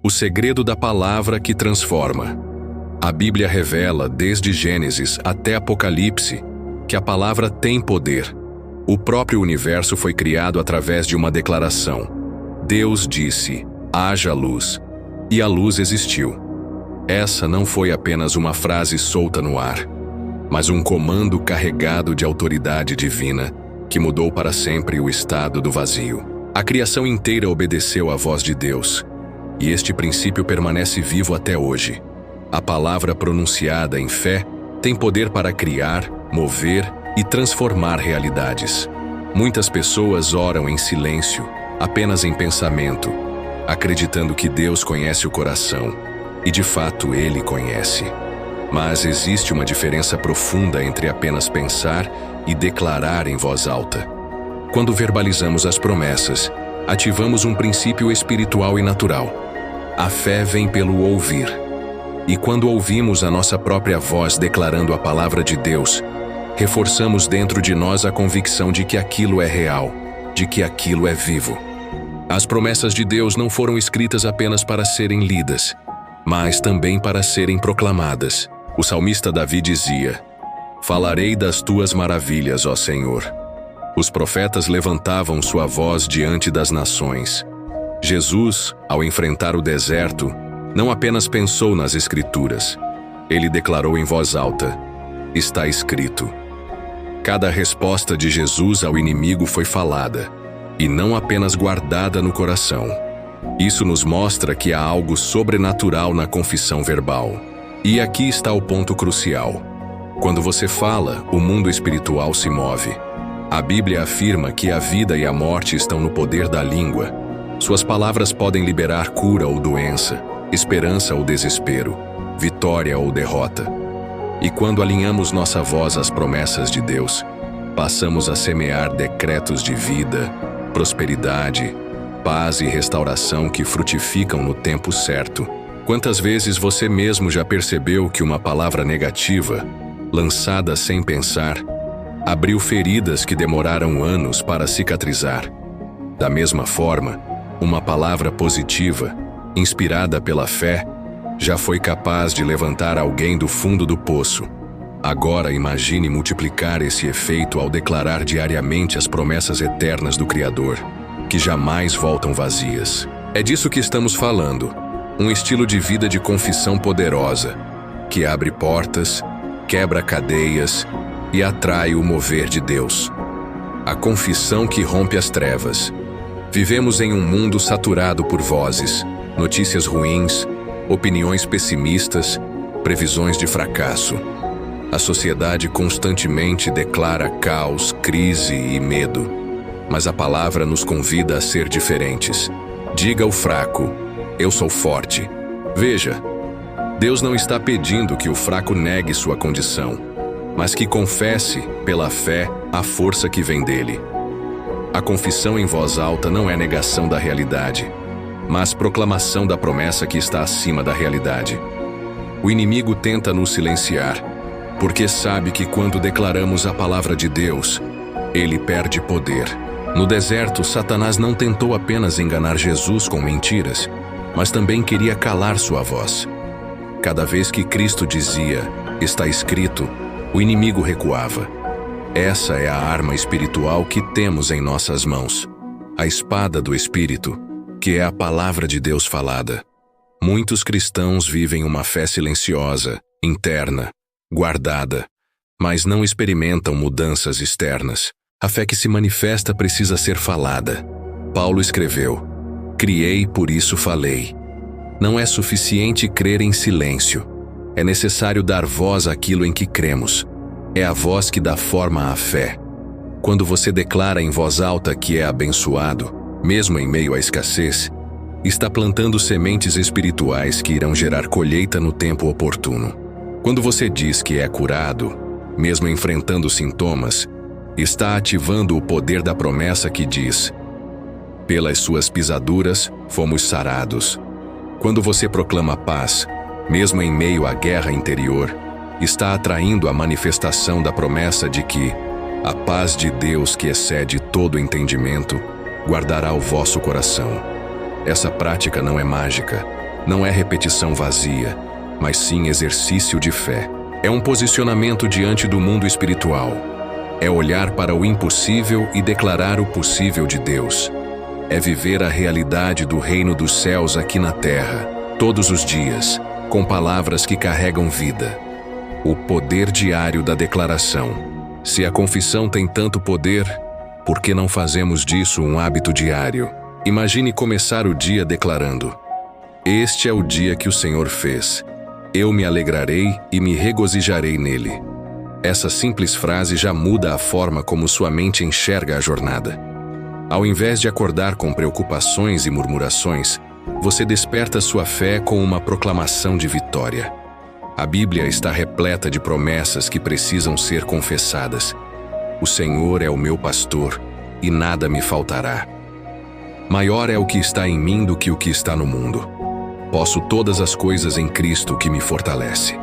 O segredo da palavra que transforma. A Bíblia revela, desde Gênesis até Apocalipse, que a palavra tem poder. O próprio universo foi criado através de uma declaração. Deus disse: haja luz. E a luz existiu. Essa não foi apenas uma frase solta no ar, mas um comando carregado de autoridade divina que mudou para sempre o estado do vazio. A criação inteira obedeceu à voz de Deus, e este princípio permanece vivo até hoje. A palavra pronunciada em fé tem poder para criar, mover e transformar realidades. Muitas pessoas oram em silêncio, apenas em pensamento, acreditando que Deus conhece o coração, e de fato Ele conhece. Mas existe uma diferença profunda entre apenas pensar e declarar em voz alta. Quando verbalizamos as promessas, ativamos um princípio espiritual e natural. A fé vem pelo ouvir. E quando ouvimos a nossa própria voz declarando a palavra de Deus, reforçamos dentro de nós a convicção de que aquilo é real, de que aquilo é vivo. As promessas de Deus não foram escritas apenas para serem lidas, mas também para serem proclamadas. O salmista Davi dizia: falarei das tuas maravilhas, ó Senhor. Os profetas levantavam sua voz diante das nações. Jesus, ao enfrentar o deserto, não apenas pensou nas Escrituras. Ele declarou em voz alta: está escrito. Cada resposta de Jesus ao inimigo foi falada, e não apenas guardada no coração. Isso nos mostra que há algo sobrenatural na confissão verbal. E aqui está o ponto crucial. Quando você fala, o mundo espiritual se move. A Bíblia afirma que a vida e a morte estão no poder da língua. Suas palavras podem liberar cura ou doença, esperança ou desespero, vitória ou derrota. E quando alinhamos nossa voz às promessas de Deus, passamos a semear decretos de vida, prosperidade, paz e restauração que frutificam no tempo certo. Quantas vezes você mesmo já percebeu que uma palavra negativa, lançada sem pensar, abriu feridas que demoraram anos para cicatrizar? Da mesma forma, uma palavra positiva, inspirada pela fé, já foi capaz de levantar alguém do fundo do poço. Agora imagine multiplicar esse efeito ao declarar diariamente as promessas eternas do Criador, que jamais voltam vazias. É disso que estamos falando. Um estilo de vida de confissão poderosa, que abre portas, quebra cadeias e atrai o mover de Deus. A confissão que rompe as trevas. Vivemos em um mundo saturado por vozes, notícias ruins, opiniões pessimistas, previsões de fracasso. A sociedade constantemente declara caos, crise e medo. Mas a palavra nos convida a ser diferentes. Diga ao fraco: eu sou forte. Veja, Deus não está pedindo que o fraco negue sua condição, mas que confesse, pela fé, a força que vem dele. A confissão em voz alta não é negação da realidade, mas proclamação da promessa que está acima da realidade. O inimigo tenta nos silenciar, porque sabe que quando declaramos a palavra de Deus, ele perde poder. No deserto, Satanás não tentou apenas enganar Jesus com mentiras, mas também queria calar sua voz. Cada vez que Cristo dizia, está escrito, o inimigo recuava. Essa é a arma espiritual que temos em nossas mãos, a espada do Espírito, que é a palavra de Deus falada. Muitos cristãos vivem uma fé silenciosa, interna, guardada, mas não experimentam mudanças externas. A fé que se manifesta precisa ser falada. Paulo escreveu: criei, por isso falei. Não é suficiente crer em silêncio. É necessário dar voz àquilo em que cremos. É a voz que dá forma à fé. Quando você declara em voz alta que é abençoado, mesmo em meio à escassez, está plantando sementes espirituais que irão gerar colheita no tempo oportuno. Quando você diz que é curado, mesmo enfrentando sintomas, está ativando o poder da promessa que diz: pelas suas pisaduras fomos sarados. Quando você proclama paz, mesmo em meio à guerra interior, está atraindo a manifestação da promessa de que a paz de Deus, que excede todo entendimento, guardará o vosso coração. Essa prática não é mágica, Não é repetição vazia, mas sim exercício de fé. É um posicionamento diante do mundo espiritual. É olhar para o impossível e declarar o possível de Deus. É viver a realidade do reino dos céus aqui na terra, todos os dias, com palavras que carregam vida. O poder diário da declaração. Se a confissão tem tanto poder, por que não fazemos disso um hábito diário? Imagine começar o dia declarando: este é o dia que o Senhor fez. Eu me alegrarei e me regozijarei nele. Essa simples frase já muda a forma como sua mente enxerga a jornada. Ao invés de acordar com preocupações e murmurações, você desperta sua fé com uma proclamação de vitória. A Bíblia está repleta de promessas que precisam ser confessadas. O Senhor é o meu pastor, e nada me faltará. Maior é o que está em mim do que o que está no mundo. Posso todas as coisas em Cristo que me fortalece.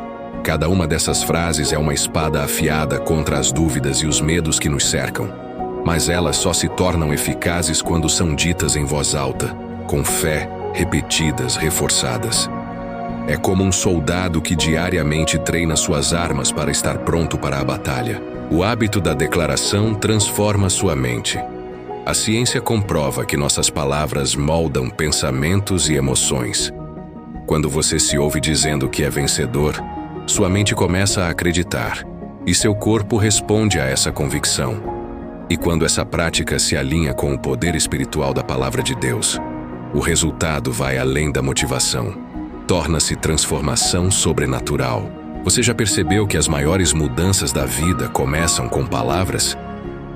Cada uma dessas frases é uma espada afiada contra as dúvidas e os medos que nos cercam. Mas elas só se tornam eficazes quando são ditas em voz alta, com fé, repetidas, reforçadas. É como um soldado que diariamente treina suas armas para estar pronto para a batalha. O hábito da declaração transforma sua mente. A ciência comprova que nossas palavras moldam pensamentos e emoções. Quando você se ouve dizendo que é vencedor, sua mente começa a acreditar, e seu corpo responde a essa convicção. E quando essa prática se alinha com o poder espiritual da palavra de Deus, o resultado vai além da motivação. Torna-se transformação sobrenatural. Você já percebeu que as maiores mudanças da vida começam com palavras?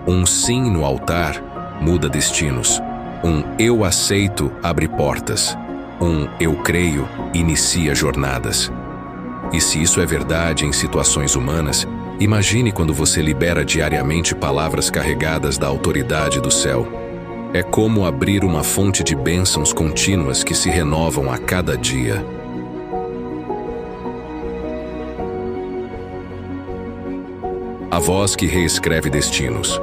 Um sim no altar muda destinos. Um eu aceito abre portas. Um eu creio inicia jornadas. E se isso é verdade em situações humanas, imagine quando você libera diariamente palavras carregadas da autoridade do céu. É como abrir uma fonte de bênçãos contínuas que se renovam a cada dia. A voz que reescreve destinos.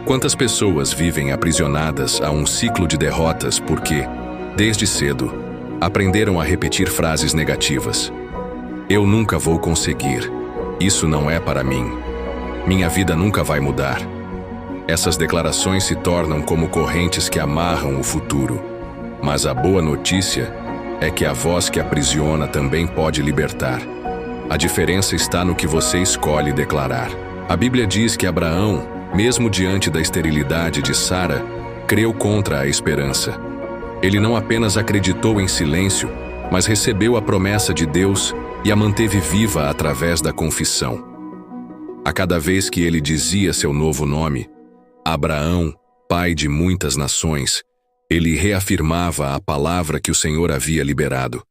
Quantas pessoas vivem aprisionadas a um ciclo de derrotas porque, desde cedo, aprenderam a repetir frases negativas. Eu nunca vou conseguir. Isso não é para mim. Minha vida nunca vai mudar. Essas declarações se tornam como correntes que amarram o futuro. Mas a boa notícia é que a voz que aprisiona também pode libertar. A diferença está no que você escolhe declarar. A Bíblia diz que Abraão, mesmo diante da esterilidade de Sara, creu contra a esperança. Ele não apenas acreditou em silêncio, mas recebeu a promessa de Deus e a manteve viva através da confissão. A cada vez que ele dizia seu novo nome, Abraão, pai de muitas nações, ele reafirmava a palavra que o Senhor havia liberado.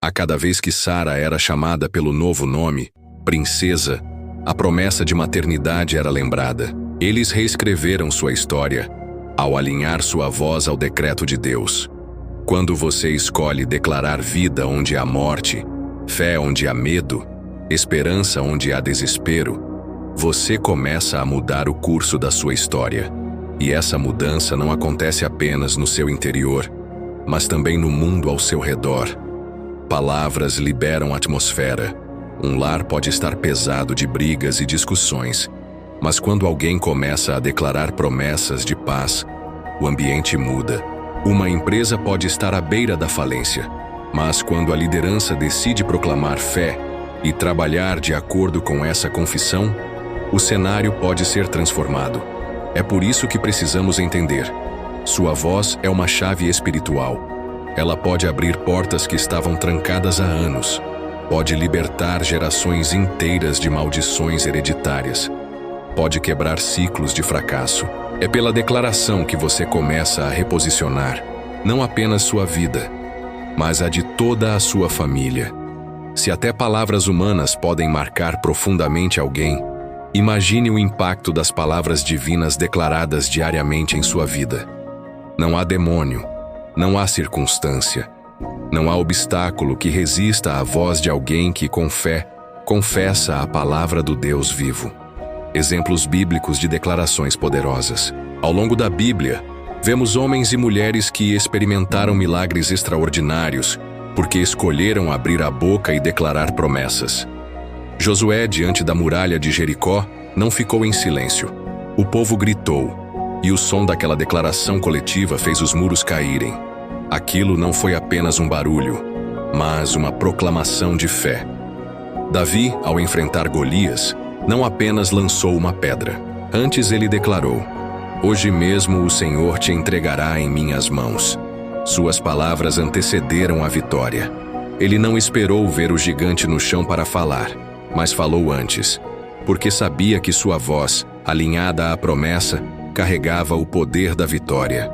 A cada vez que Sara era chamada pelo novo nome, princesa, a promessa de maternidade era lembrada. Eles reescreveram sua história ao alinhar sua voz ao decreto de Deus. Quando você escolhe declarar vida onde há morte, fé onde há medo, esperança onde há desespero, você começa a mudar o curso da sua história. E essa mudança não acontece apenas no seu interior, mas também no mundo ao seu redor. Palavras liberam atmosfera. Um lar pode estar pesado de brigas e discussões, mas quando alguém começa a declarar promessas de paz, o ambiente muda. Uma empresa pode estar à beira da falência, mas quando a liderança decide proclamar fé e trabalhar de acordo com essa confissão, o cenário pode ser transformado. É por isso que precisamos entender. Sua voz é uma chave espiritual. Ela pode abrir portas que estavam trancadas há anos. Pode libertar gerações inteiras de maldições hereditárias. Pode quebrar ciclos de fracasso. É pela declaração que você começa a reposicionar, não apenas sua vida, mas a de toda a sua família. Se até palavras humanas podem marcar profundamente alguém, imagine o impacto das palavras divinas declaradas diariamente em sua vida. Não há demônio, não há circunstância, não há obstáculo que resista à voz de alguém que, com fé, confessa a palavra do Deus vivo. Exemplos bíblicos de declarações poderosas. Ao longo da Bíblia, vemos homens e mulheres que experimentaram milagres extraordinários porque escolheram abrir a boca e declarar promessas. Josué, diante da muralha de Jericó, não ficou em silêncio. O povo gritou, e o som daquela declaração coletiva fez os muros caírem. Aquilo não foi apenas um barulho, mas uma proclamação de fé. Davi, ao enfrentar Golias, não apenas lançou uma pedra. Antes ele declarou: "Hoje mesmo o Senhor te entregará em minhas mãos." Suas palavras antecederam a vitória. Ele não esperou ver o gigante no chão para falar, mas falou antes, porque sabia que sua voz, alinhada à promessa, carregava o poder da vitória.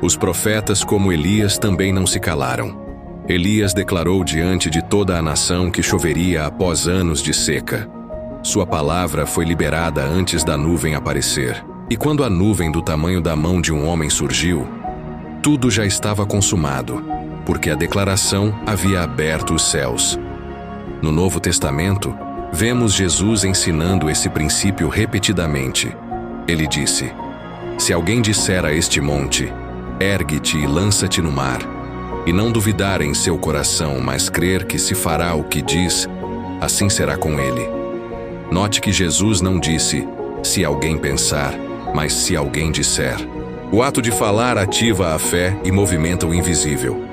Os profetas como Elias também não se calaram. Elias declarou diante de toda a nação que choveria após anos de seca. Sua palavra foi liberada antes da nuvem aparecer. E quando a nuvem do tamanho da mão de um homem surgiu, tudo já estava consumado, porque a declaração havia aberto os céus. No Novo Testamento, vemos Jesus ensinando esse princípio repetidamente. Ele disse: "Se alguém disser a este monte, ergue-te e lança-te no mar, e não duvidar em seu coração, mas crer que se fará o que diz, assim será com ele." Note que Jesus não disse, "se alguém pensar", mas "se alguém disser." O ato de falar ativa a fé e movimenta o invisível.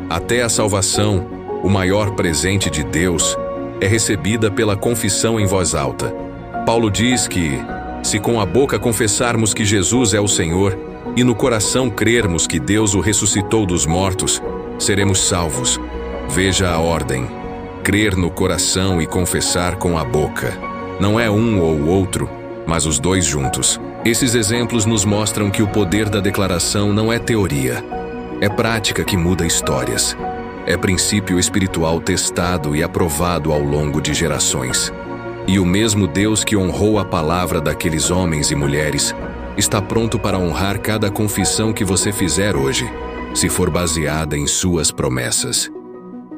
Até a salvação, o maior presente de Deus, é recebida pela confissão em voz alta. Paulo diz que, se com a boca confessarmos que Jesus é o Senhor e no coração crermos que Deus o ressuscitou dos mortos, seremos salvos. Veja a ordem: crer no coração e confessar com a boca. Não é um ou outro, mas os dois juntos. Esses exemplos nos mostram que o poder da declaração não é teoria. É prática que muda histórias. É princípio espiritual testado e aprovado ao longo de gerações. E o mesmo Deus que honrou a palavra daqueles homens e mulheres está pronto para honrar cada confissão que você fizer hoje, se for baseada em suas promessas.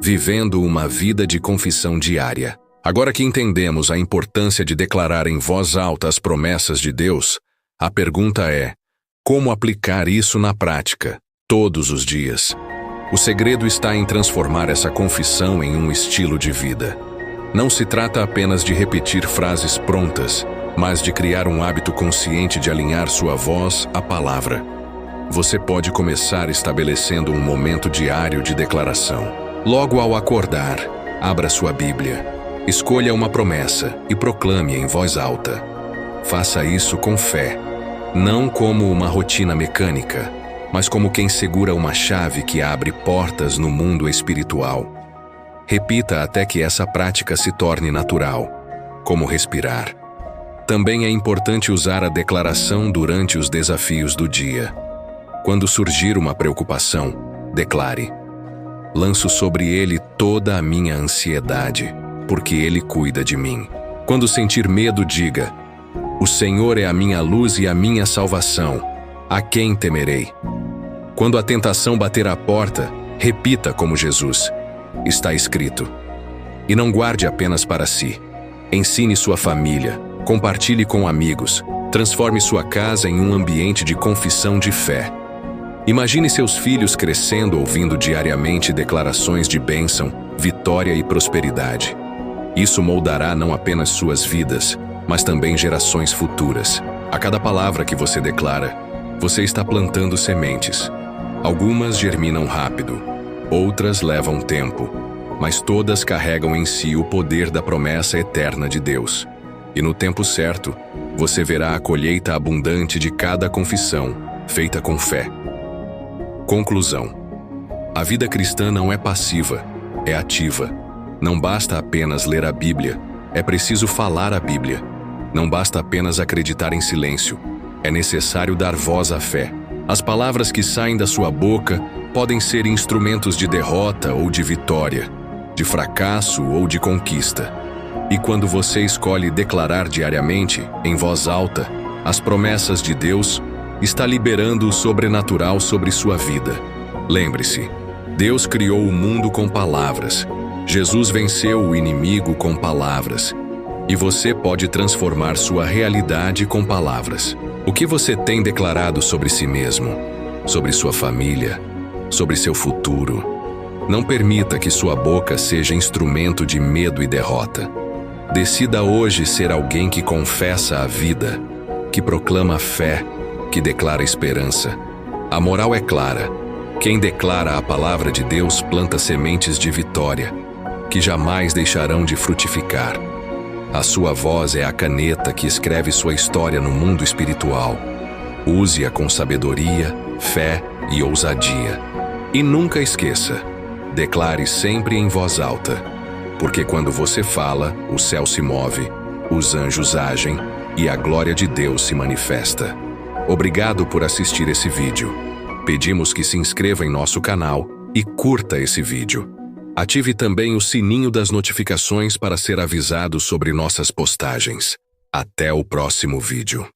Vivendo uma vida de confissão diária. Agora que entendemos a importância de declarar em voz alta as promessas de Deus, a pergunta é: como aplicar isso na prática, todos os dias? O segredo está em transformar essa confissão em um estilo de vida. Não se trata apenas de repetir frases prontas, mas de criar um hábito consciente de alinhar sua voz à palavra. Você pode começar estabelecendo um momento diário de declaração. Logo ao acordar, abra sua Bíblia, escolha uma promessa e proclame em voz alta. Faça isso com fé, não como uma rotina mecânica, mas como quem segura uma chave que abre portas no mundo espiritual. Repita até que essa prática se torne natural, como respirar. Também é importante usar a declaração durante os desafios do dia. Quando surgir uma preocupação, declare: "Lanço sobre ele toda a minha ansiedade, porque ele cuida de mim." Quando sentir medo, diga: "O Senhor é a minha luz e a minha salvação. A quem temerei?" Quando a tentação bater à porta, repita como Jesus: "Está escrito." E não guarde apenas para si. Ensine sua família, compartilhe com amigos, transforme sua casa em um ambiente de confissão de fé. Imagine seus filhos crescendo ouvindo diariamente declarações de bênção, vitória e prosperidade. Isso moldará não apenas suas vidas, mas também gerações futuras. A cada palavra que você declara, você está plantando sementes. Algumas germinam rápido, outras levam tempo, mas todas carregam em si o poder da promessa eterna de Deus. E no tempo certo, você verá a colheita abundante de cada confissão, feita com fé. Conclusão: a vida cristã não é passiva, é ativa. Não basta apenas ler a Bíblia, é preciso falar a Bíblia. Não basta apenas acreditar em silêncio, é necessário dar voz à fé. As palavras que saem da sua boca podem ser instrumentos de derrota ou de vitória, de fracasso ou de conquista. E quando você escolhe declarar diariamente, em voz alta, as promessas de Deus, está liberando o sobrenatural sobre sua vida. Lembre-se, Deus criou o mundo com palavras. Jesus venceu o inimigo com palavras. E você pode transformar sua realidade com palavras. O que você tem declarado sobre si mesmo, sobre sua família, sobre seu futuro? Não permita que sua boca seja instrumento de medo e derrota. Decida hoje ser alguém que confessa a vida, que proclama fé, que declara esperança. A moral é clara. Quem declara a palavra de Deus planta sementes de vitória, que jamais deixarão de frutificar. A sua voz é a caneta que escreve sua história no mundo espiritual. Use-a com sabedoria, fé e ousadia. E nunca esqueça, declare sempre em voz alta, porque quando você fala, o céu se move, os anjos agem e a glória de Deus se manifesta. Obrigado por assistir esse vídeo. Pedimos que se inscreva em nosso canal e curta esse vídeo. Ative também o sininho das notificações para ser avisado sobre nossas postagens. Até o próximo vídeo.